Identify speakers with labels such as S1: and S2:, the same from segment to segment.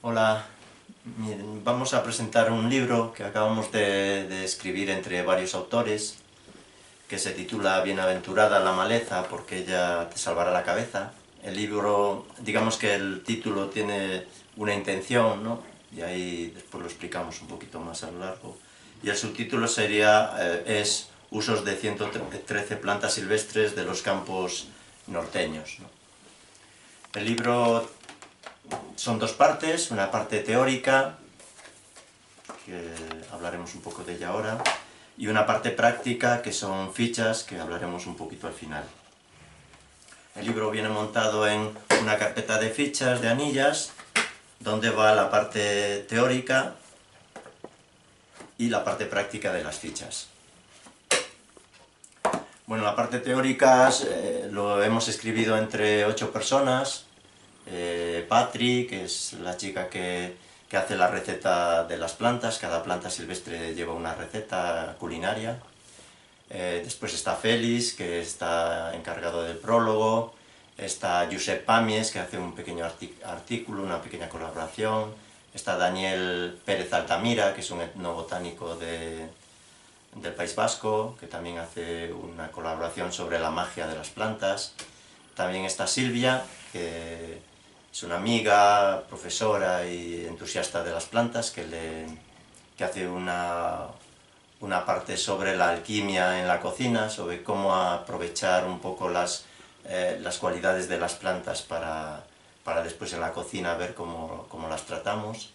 S1: Hola, miren, vamos a presentar un libro que acabamos de escribir entre varios autores, que se titula Bienaventurada la maleza porque ella te salvará la cabeza. El libro, digamos que el título tiene una intención, ¿no? Y ahí después lo explicamos un poquito más a lo largo. Y el subtítulo sería, es Usos de 113 plantas silvestres de los campos norteños, ¿no? El libro son dos partes, una parte teórica, que hablaremos un poco de ella ahora, y una parte práctica, que son fichas, que hablaremos un poquito al final. El libro viene montado en una carpeta de fichas, de anillas, donde va la parte teórica y la parte práctica de las fichas. Bueno, la parte teórica lo hemos escribido entre 8 personas. Patri, que es la chica que hace la receta de las plantas, cada planta silvestre lleva una receta culinaria. Después está Félix, que está encargado del prólogo. Está Josep Pamies, que hace un pequeño artículo, una pequeña colaboración. Está Daniel Pérez Altamira, que es un etnobotánico del País Vasco, que también hace una colaboración sobre la magia de las plantas. También está Silvia, que es una amiga, profesora y entusiasta de las plantas, que hace una parte sobre la alquimia en la cocina, sobre cómo aprovechar un poco las cualidades de las plantas para después en la cocina ver cómo las tratamos.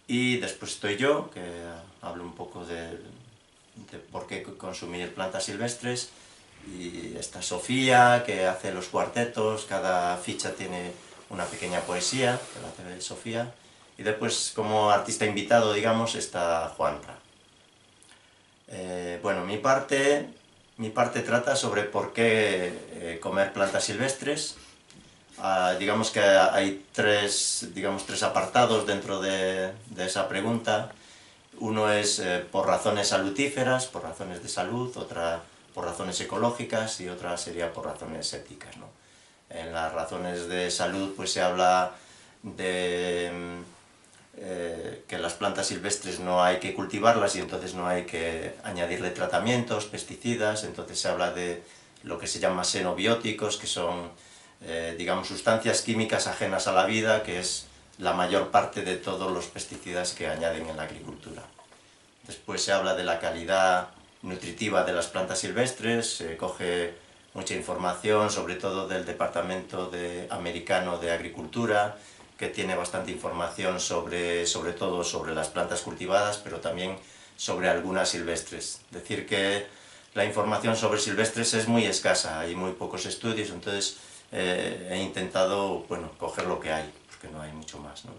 S1: Y después estoy yo, que hablo un poco de por qué consumir plantas silvestres. Y está Sofía, que hace los cuartetos, cada ficha tiene una pequeña poesía, que la hace Sofía. Y después, como artista invitado, digamos, está Juanra. Bueno, mi parte trata sobre por qué comer plantas silvestres. Digamos que hay tres apartados dentro de esa pregunta. Uno es por razones salutíferas, por razones de salud, otra por razones ecológicas y otra sería por razones éticas, ¿no? En las razones de salud pues se habla de que las plantas silvestres no hay que cultivarlas y entonces no hay que añadirle tratamientos, pesticidas, entonces se habla de lo que se llama xenobióticos, que son digamos sustancias químicas ajenas a la vida, que es la mayor parte de todos los pesticidas que añaden en la agricultura. Después se habla de la calidad nutritiva de las plantas silvestres, se coge mucha información, sobre todo del Departamento Americano de Agricultura, que tiene bastante información sobre todo sobre las plantas cultivadas, pero también sobre algunas silvestres. Decir que la información sobre silvestres es muy escasa, hay muy pocos estudios, entonces he intentado, bueno, coger lo que hay, porque no hay mucho más, ¿no?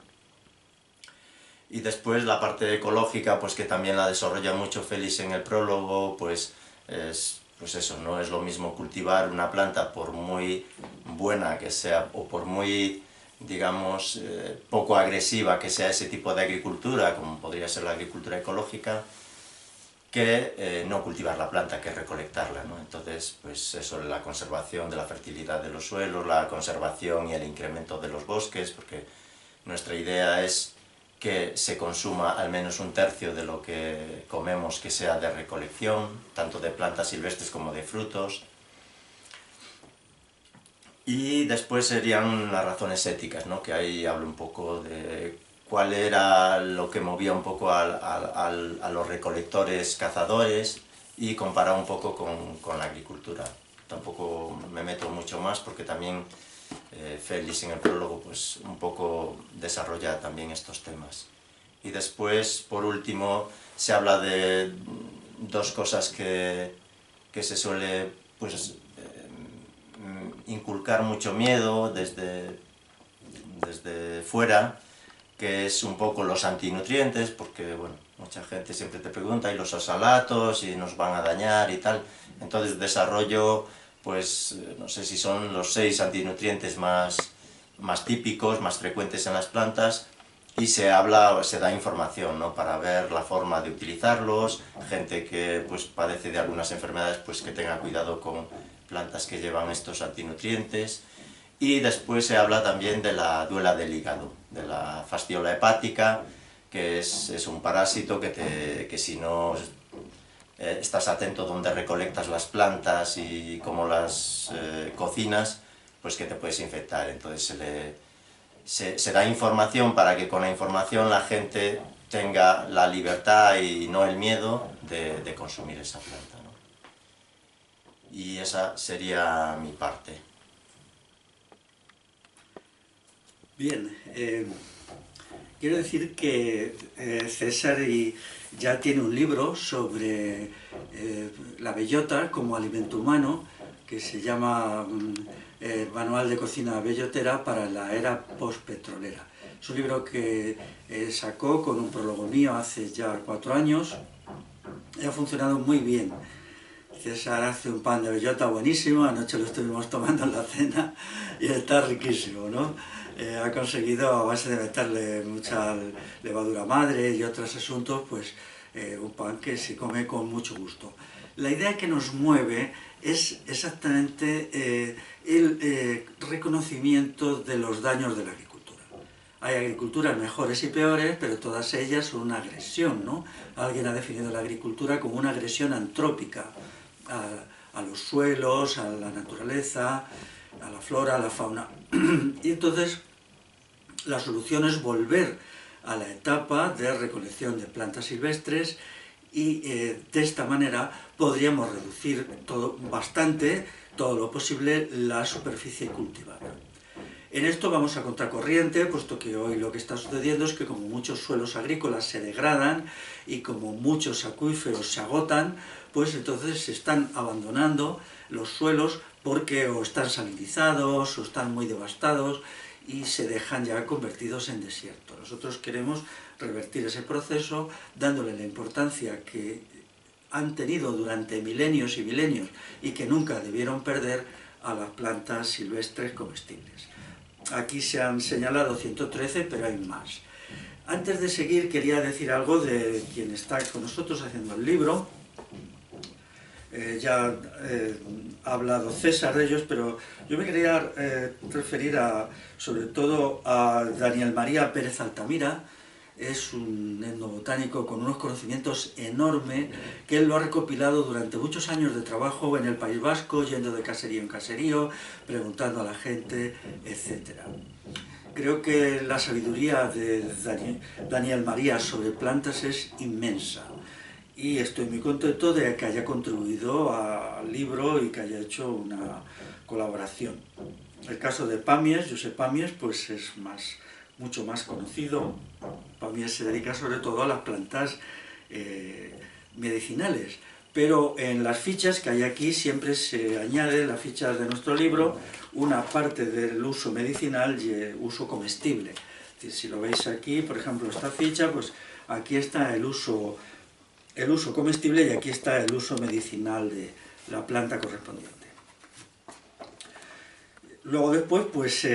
S1: Y después la parte ecológica, pues que también la desarrolla mucho Félix en el prólogo, pues eso, no es lo mismo cultivar una planta por muy buena que sea, o por muy, digamos, poco agresiva que sea ese tipo de agricultura, como podría ser la agricultura ecológica, que no cultivar la planta, que recolectarla, ¿no? Entonces, pues eso, la conservación de la fertilidad de los suelos, la conservación y el incremento de los bosques, porque nuestra idea es que se consuma al menos un tercio de lo que comemos que sea de recolección, tanto de plantas silvestres como de frutos. Y después serían las razones éticas, ¿no? Que ahí hablo un poco de cuál era lo que movía un poco a los recolectores cazadores y comparar un poco con la agricultura. Tampoco me meto mucho más porque también Félix en el prólogo pues un poco desarrolla también estos temas. Y después, por último, se habla de dos cosas que se suele pues inculcar mucho miedo desde fuera, que es un poco los antinutrientes, porque bueno, mucha gente siempre te pregunta, ¿y los oxalatos? ¿Y nos van a dañar? Y tal. Entonces desarrollo, pues, no sé si son los 6 antinutrientes más típicos, más frecuentes en las plantas, y se da información, ¿no? Para ver la forma de utilizarlos, gente que pues padece de algunas enfermedades, pues que tenga cuidado con plantas que llevan estos antinutrientes, Y después se habla también de la duela del hígado, de la fasciola hepática, que es un parásito que si no estás atento donde recolectas las plantas y cómo las cocinas, pues que te puedes infectar. Entonces se da información para que con la información la gente tenga la libertad y no el miedo de consumir esa planta, ¿no? Y esa sería mi parte.
S2: Bien, quiero decir que César ya tiene un libro sobre la bellota como alimento humano que se llama Manual de Cocina Bellotera para la Era Postpetrolera. Es un libro que sacó con un prólogo mío hace ya 4 años y ha funcionado muy bien. César hace un pan de bellota buenísimo, anoche lo estuvimos tomando en la cena y está riquísimo, ¿no? Ha conseguido, a base de meterle mucha levadura madre y otros asuntos, pues un pan que se come con mucho gusto. La idea que nos mueve es exactamente el reconocimiento de los daños de la agricultura. Hay agriculturas mejores y peores, pero todas ellas son una agresión, ¿no? Alguien ha definido la agricultura como una agresión antrópica a los suelos, a la naturaleza, a la flora, a la fauna. Y entonces la solución es volver a la etapa de recolección de plantas silvestres y de esta manera podríamos reducir bastante, todo lo posible, la superficie cultivada. En esto vamos a contracorriente, puesto que hoy lo que está sucediendo es que como muchos suelos agrícolas se degradan y como muchos acuíferos se agotan, pues entonces se están abandonando los suelos porque o están salinizados o están muy devastados y se dejan ya convertidos en desierto. Nosotros queremos revertir ese proceso dándole la importancia que han tenido durante milenios y milenios y que nunca debieron perder a las plantas silvestres comestibles. Aquí se han señalado 113, pero hay más. Antes de seguir, quería decir algo de quien está con nosotros haciendo el libro. Ya ha hablado César de ellos, pero yo me quería referir sobre todo a Daniel María Pérez Altamira. Es un etnobotánico con unos conocimientos enormes que él lo ha recopilado durante muchos años de trabajo en el País Vasco, yendo de caserío en caserío, preguntando a la gente, etc. Creo que la sabiduría de Daniel María sobre plantas es inmensa y estoy muy contento de que haya contribuido al libro y que haya hecho una colaboración. El caso de Pàmies, Josep Pàmies, pues es mucho más conocido. Pàmies se dedica sobre todo a las plantas medicinales, pero en las fichas que hay aquí siempre se añade, en las fichas de nuestro libro, una parte del uso medicinal y uso comestible. Es decir, si lo veis aquí, por ejemplo, esta ficha, pues aquí está el uso comestible y aquí está el uso medicinal de la planta correspondiente. Luego después, pues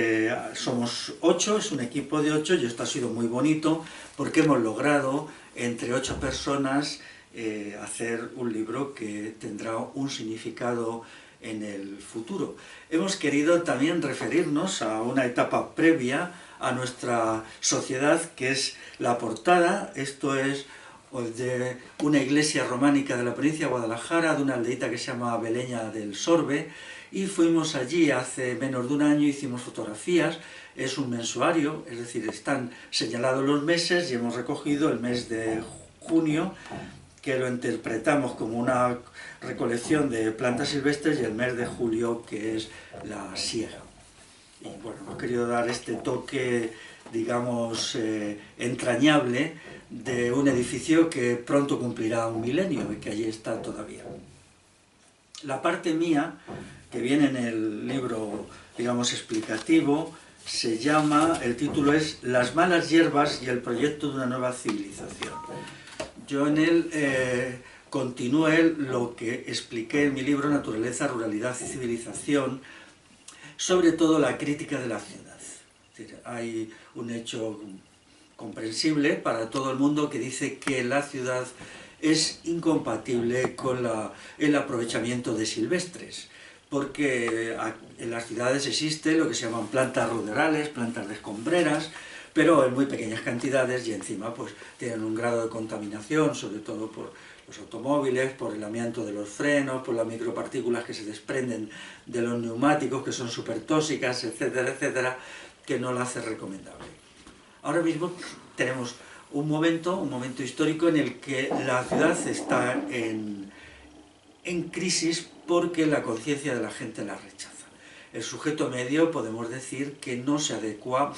S2: somos 8, es un equipo de 8 y esto ha sido muy bonito porque hemos logrado entre 8 personas hacer un libro que tendrá un significado en el futuro. Hemos querido también referirnos a una etapa previa a nuestra sociedad, que es la portada. Esto es de una iglesia románica de la provincia de Guadalajara, de una aldeita que se llama Beleña del Sorbe, y fuimos allí hace menos de un año, hicimos fotografías. Es un mensuario, es decir, están señalados los meses y hemos recogido el mes de junio, que lo interpretamos como una recolección de plantas silvestres, y el mes de julio, que es la siega. Y bueno, hemos querido dar este toque, digamos, entrañable de un edificio que pronto cumplirá un milenio y que allí está todavía. La parte mía, que viene en el libro, digamos, explicativo, se llama, el título es Las malas hierbas y el proyecto de una nueva civilización. Yo en él continué lo que expliqué en mi libro Naturaleza, Ruralidad y Civilización, sobre todo la crítica de la ciudad. Es decir, hay un hecho comprensible para todo el mundo que dice que la ciudad es incompatible con el aprovechamiento de silvestres, porque en las ciudades existe lo que se llaman plantas ruderales, plantas de escombreras, pero en muy pequeñas cantidades y encima pues tienen un grado de contaminación, sobre todo por los automóviles, por el amianto de los frenos, por las micropartículas que se desprenden de los neumáticos, que son súper tóxicas, etcétera, etcétera, que no la hace recomendable. Ahora mismo tenemos un momento histórico en el que la ciudad está en crisis porque la conciencia de la gente la rechaza. El sujeto medio, podemos decir, que no se adecua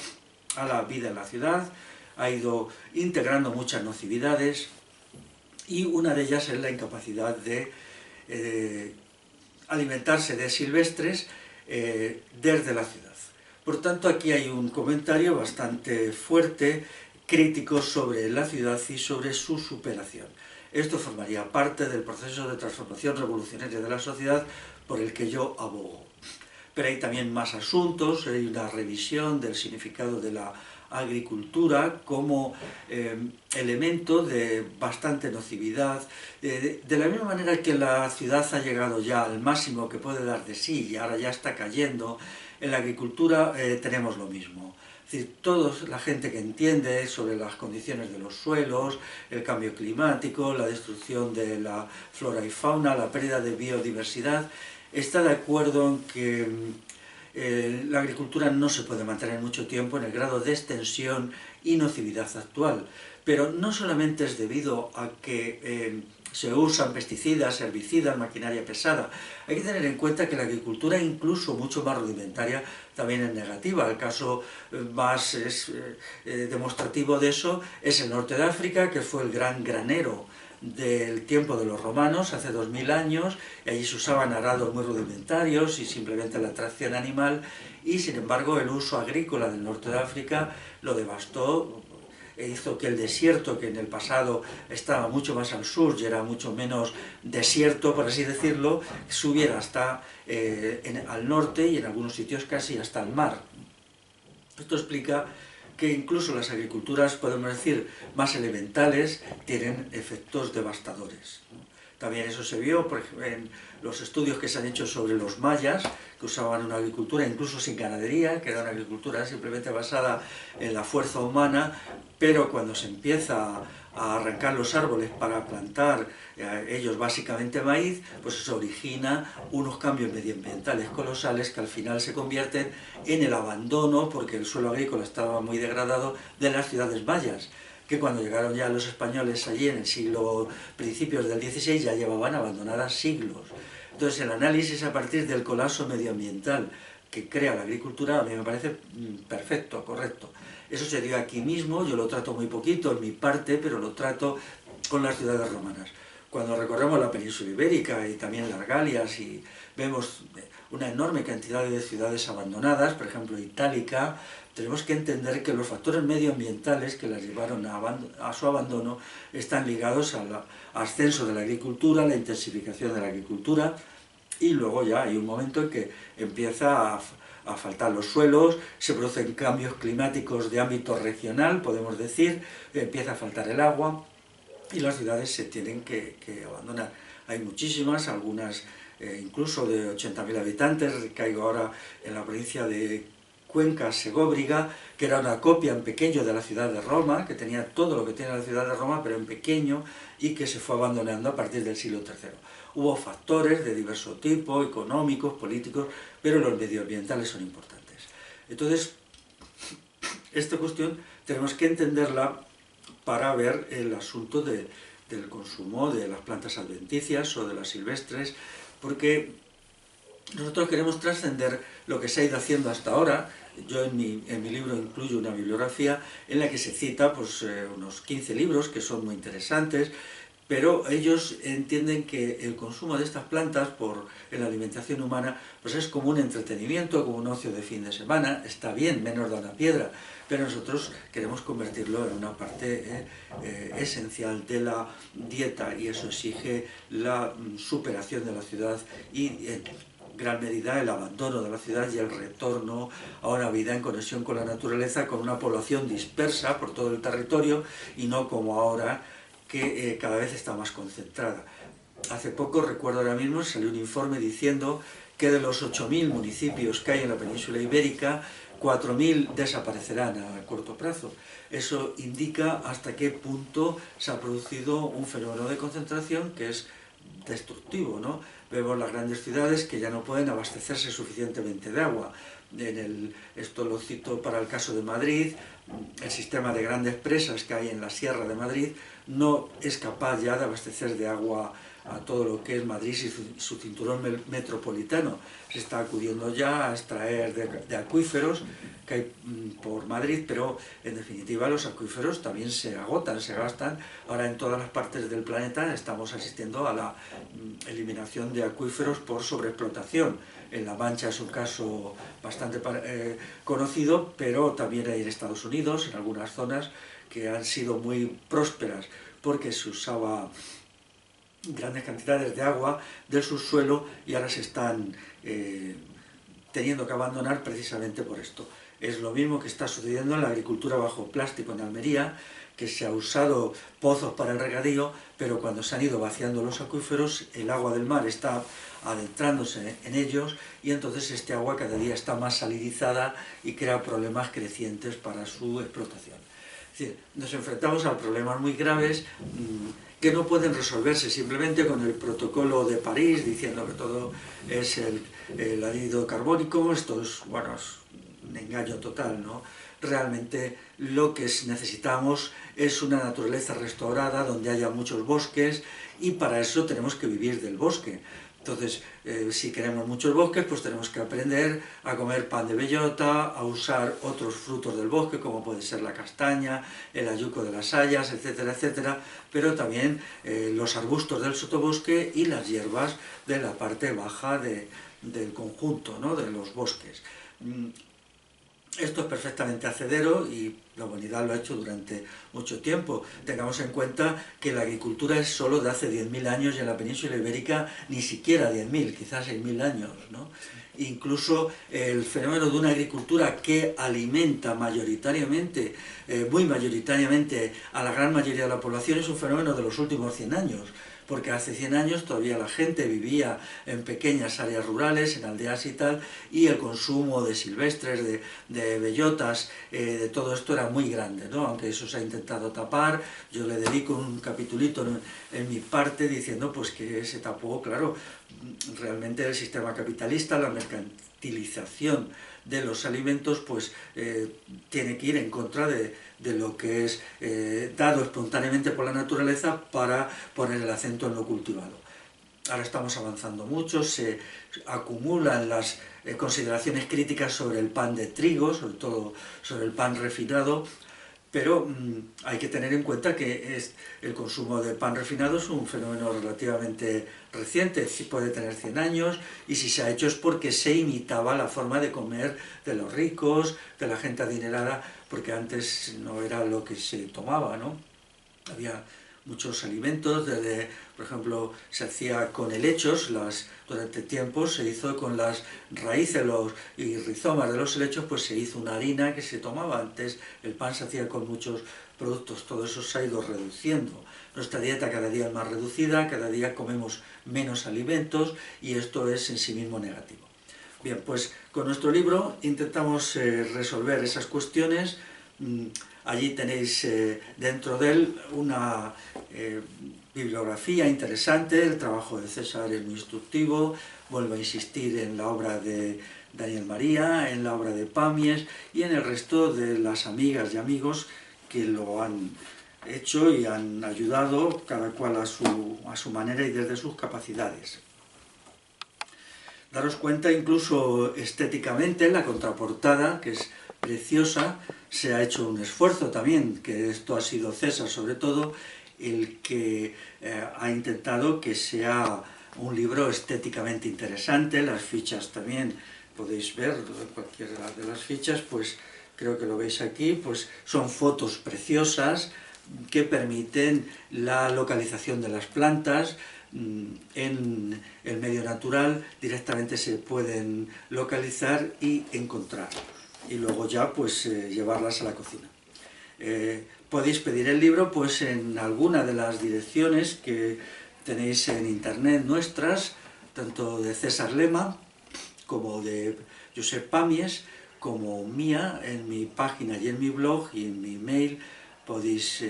S2: a la vida en la ciudad, ha ido integrando muchas nocividades y una de ellas es la incapacidad de alimentarse de silvestres desde la ciudad. Por tanto, aquí hay un comentario bastante fuerte, crítico sobre la ciudad y sobre su superación. Esto formaría parte del proceso de transformación revolucionaria de la sociedad por el que yo abogo. Pero hay también más asuntos, hay una revisión del significado de la agricultura como elemento de bastante nocividad. De la misma manera que la ciudad ha llegado ya al máximo que puede dar de sí y ahora ya está cayendo, en la agricultura tenemos lo mismo. Es decir, toda la gente que entiende sobre las condiciones de los suelos, el cambio climático, la destrucción de la flora y fauna, la pérdida de biodiversidad, está de acuerdo en que la agricultura no se puede mantener mucho tiempo en el grado de extensión y nocividad actual. Pero no solamente es debido a que se usan pesticidas, herbicidas, maquinaria pesada. Hay que tener en cuenta que la agricultura, incluso mucho más rudimentaria, también es negativa. El caso más demostrativo de eso es el norte de África, que fue el gran granero del tiempo de los romanos, hace 2000 años, y allí se usaban arados muy rudimentarios y simplemente la tracción animal, y sin embargo el uso agrícola del norte de África lo devastó, e hizo que el desierto, que en el pasado estaba mucho más al sur y era mucho menos desierto, por así decirlo, subiera hasta al norte y en algunos sitios casi hasta el mar. Esto explica que incluso las agriculturas, podemos decir, más elementales, tienen efectos devastadores. También eso se vio por ejemplo, en los estudios que se han hecho sobre los mayas, que usaban una agricultura incluso sin ganadería, que era una agricultura simplemente basada en la fuerza humana, pero cuando se empieza a arrancar los árboles para plantar ellos básicamente maíz, pues eso origina unos cambios medioambientales colosales que al final se convierten en el abandono, porque el suelo agrícola estaba muy degradado, de las ciudades mayas, que cuando llegaron ya los españoles allí en el siglo, principios del XVI, ya llevaban abandonadas siglos. Entonces el análisis a partir del colapso medioambiental que crea la agricultura a mí me parece perfecto, correcto. Eso se dio aquí mismo, yo lo trato muy poquito en mi parte, pero lo trato con las ciudades romanas. Cuando recorremos la península ibérica y también las Galias y vemos una enorme cantidad de ciudades abandonadas, por ejemplo Itálica, tenemos que entender que los factores medioambientales que las llevaron a su abandono están ligados al ascenso de la agricultura, la intensificación de la agricultura, y luego ya hay un momento en que empieza a faltar los suelos, se producen cambios climáticos de ámbito regional, podemos decir, empieza a faltar el agua y las ciudades se tienen que abandonar. Hay muchísimas, algunas incluso de 80.000 habitantes, caigo ahora en la provincia de Cuenca Segóbriga, que era una copia en pequeño de la ciudad de Roma, que tenía todo lo que tiene la ciudad de Roma, pero en pequeño, y que se fue abandonando a partir del siglo III. Hubo factores de diverso tipo, económicos, políticos, pero los medioambientales son importantes. Entonces, esta cuestión tenemos que entenderla para ver el asunto del consumo de las plantas adventicias o de las silvestres, porque nosotros queremos trascender lo que se ha ido haciendo hasta ahora. Yo en mi libro incluyo una bibliografía en la que se cita pues, unos 15 libros que son muy interesantes, pero ellos entienden que el consumo de estas plantas en la alimentación humana pues es como un entretenimiento, como un ocio de fin de semana, está bien, menos da una piedra, pero nosotros queremos convertirlo en una parte esencial de la dieta y eso exige la superación de la ciudad y gran medida el abandono de la ciudad y el retorno a una vida en conexión con la naturaleza, con una población dispersa por todo el territorio y no como ahora que cada vez está más concentrada. Hace poco, recuerdo ahora mismo, salió un informe diciendo que de los 8.000 municipios que hay en la península ibérica, 4.000 desaparecerán a corto plazo. Eso indica hasta qué punto se ha producido un fenómeno de concentración que es destructivo, ¿no? Vemos las grandes ciudades que ya no pueden abastecerse suficientemente de agua. Esto lo cito para el caso de Madrid. El sistema de grandes presas que hay en la Sierra de Madrid no es capaz ya de abastecer de agua a todo lo que es Madrid y su cinturón metropolitano. Se está acudiendo ya a extraer de acuíferos que hay por Madrid, pero en definitiva los acuíferos también se agotan, se gastan. Ahora en todas las partes del planeta estamos asistiendo a la eliminación de acuíferos por sobreexplotación. En La Mancha es un caso bastante conocido, pero también hay en Estados Unidos, en algunas zonas que han sido muy prósperas porque se usaba grandes cantidades de agua del subsuelo y ahora se están teniendo que abandonar precisamente por esto. Es lo mismo que está sucediendo en la agricultura bajo plástico en Almería, que se ha usado pozos para el regadío, pero cuando se han ido vaciando los acuíferos, el agua del mar está adentrándose en ellos y entonces este agua cada día está más salinizada y crea problemas crecientes para su explotación. Es decir, nos enfrentamos a problemas muy graves que no pueden resolverse simplemente con el protocolo de París, diciendo que todo es el anhídrido carbónico. Esto es, bueno, es un engaño total, ¿no? Realmente lo que necesitamos es una naturaleza restaurada donde haya muchos bosques y para eso tenemos que vivir del bosque. Entonces, si queremos muchos bosques, pues tenemos que aprender a comer pan de bellota, a usar otros frutos del bosque, como puede ser la castaña, el hayuco de las hayas, etcétera, etcétera, pero también los arbustos del sotobosque y las hierbas de la parte baja del conjunto, ¿no?, de los bosques. Esto es perfectamente hacedero y la humanidad lo ha hecho durante mucho tiempo. Tengamos en cuenta que la agricultura es solo de hace 10.000 años y en la península ibérica ni siquiera 10.000, quizás 6.000 años, ¿no? Incluso el fenómeno de una agricultura que alimenta mayoritariamente, muy mayoritariamente a la gran mayoría de la población es un fenómeno de los últimos 100 años. Porque hace 100 años todavía la gente vivía en pequeñas áreas rurales, en aldeas y tal, y el consumo de silvestres, de bellotas, de todo esto era muy grande, ¿no? Aunque eso se ha intentado tapar. Yo le dedico un capitulito en mi parte diciendo pues que se tapó, claro, realmente el sistema capitalista, la mercantilización de los alimentos, pues tiene que ir en contra de lo que es dado espontáneamente por la naturaleza para poner el acento en lo cultivado. Ahora estamos avanzando mucho, se acumulan las consideraciones críticas sobre el pan de trigo, sobre todo sobre el pan refinado, pero hay que tener en cuenta que el consumo de pan refinado es un fenómeno relativamente reciente, puede tener 100 años, y si se ha hecho es porque se imitaba la forma de comer de los ricos, de la gente adinerada, porque antes no era lo que se tomaba, ¿no? Había muchos alimentos, por ejemplo, se hacía con helechos, durante tiempos se hizo con las raíces y rizomas de los helechos, pues se hizo una harina que se tomaba. Antes el pan se hacía con muchos productos, todo eso se ha ido reduciendo. Nuestra dieta cada día es más reducida, cada día comemos menos alimentos y esto es en sí mismo negativo. Bien, pues con nuestro libro intentamos resolver esas cuestiones. Allí tenéis dentro de él una bibliografía interesante. El trabajo de César es muy instructivo. Vuelvo a insistir en la obra de Daniel María, en la obra de Pàmies y en el resto de las amigas y amigos que lo han hecho y han ayudado, cada cual a su manera y desde sus capacidades. Daros cuenta incluso estéticamente, la contraportada, que es preciosa, se ha hecho un esfuerzo también, que esto ha sido César sobre todo, el que ha intentado que sea un libro estéticamente interesante. Las fichas también podéis ver, cualquiera de las fichas, pues creo que lo veis aquí, pues son fotos preciosas que permiten la localización de las plantas. En el medio natural directamente se pueden localizar y encontrar, y luego ya pues llevarlas a la cocina. Podéis pedir el libro pues en alguna de las direcciones que tenéis en internet nuestras, tanto de César Lema como de Josep Pàmies, como mía, en mi página y en mi blog y en mi mail podéis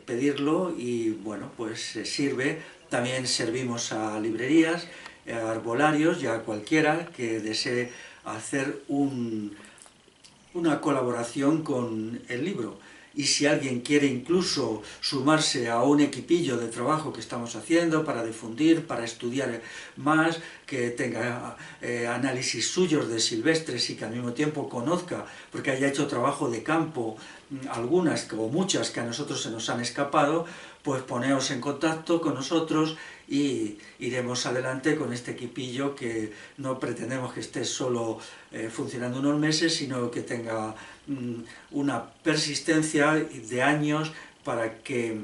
S2: pedirlo y bueno, pues sirve. También servimos a librerías, a arbolarios y a cualquiera que desee hacer una colaboración con el libro. Y si alguien quiere incluso sumarse a un equipillo de trabajo que estamos haciendo para difundir, para estudiar más, que tenga análisis suyos de silvestres y que al mismo tiempo conozca, porque haya hecho trabajo de campo, algunas o muchas que a nosotros se nos han escapado, pues poneos en contacto con nosotros y iremos adelante con este equipillo que no pretendemos que esté solo funcionando unos meses, sino que tenga una persistencia de años para que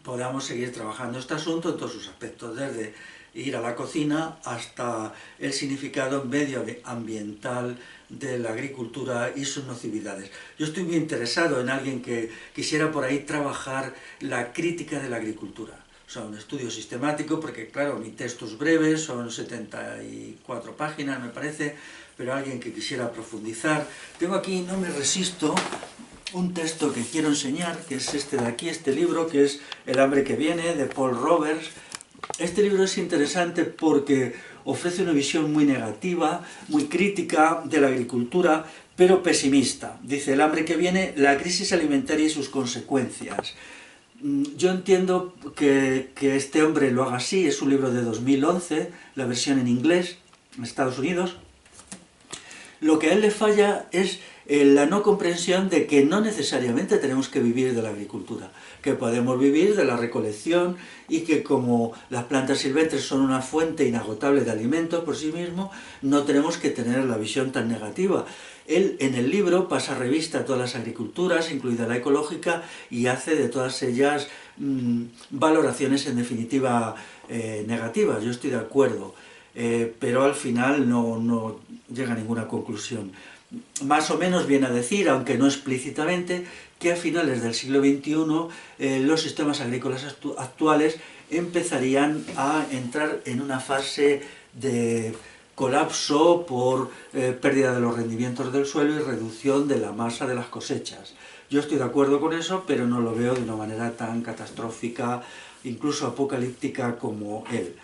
S2: podamos seguir trabajando este asunto en todos sus aspectos, desde ir a la cocina hasta el significado medioambiental de la agricultura y sus nocividades. Yo estoy muy interesado en alguien que quisiera por ahí trabajar la crítica de la agricultura. O sea, un estudio sistemático, porque claro, mi texto es breve, son 74 páginas me parece, pero alguien que quisiera profundizar. Tengo aquí, no me resisto, un texto que quiero enseñar, que es este de aquí, este libro, que es El hambre que viene, de Paul Roberts. Este libro es interesante porque ofrece una visión muy negativa, muy crítica de la agricultura, pero pesimista. Dice, el hambre que viene, la crisis alimentaria y sus consecuencias. Yo entiendo que este hombre lo haga así, es un libro de 2011, la versión en inglés, en Estados Unidos. Lo que a él le falla es la no comprensión de que no necesariamente tenemos que vivir de la agricultura, que podemos vivir de la recolección y que como las plantas silvestres son una fuente inagotable de alimentos por sí mismo, no tenemos que tener la visión tan negativa. Él en el libro pasa revista a todas las agriculturas, incluida la ecológica, y hace de todas ellas valoraciones en definitiva negativas. Yo estoy de acuerdo, pero al final no llega a ninguna conclusión. Más o menos viene a decir, aunque no explícitamente, que a finales del siglo XXI los sistemas agrícolas actuales empezarían a entrar en una fase de colapso por pérdida de los rendimientos del suelo y reducción de la masa de las cosechas. Yo estoy de acuerdo con eso, pero no lo veo de una manera tan catastrófica, incluso apocalíptica como él.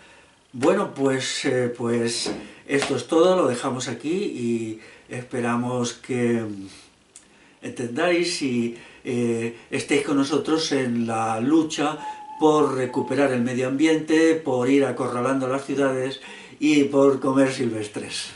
S2: Bueno, pues esto es todo, lo dejamos aquí y esperamos que entendáis y estéis con nosotros en la lucha por recuperar el medio ambiente, por ir acorralando las ciudades y por comer silvestres.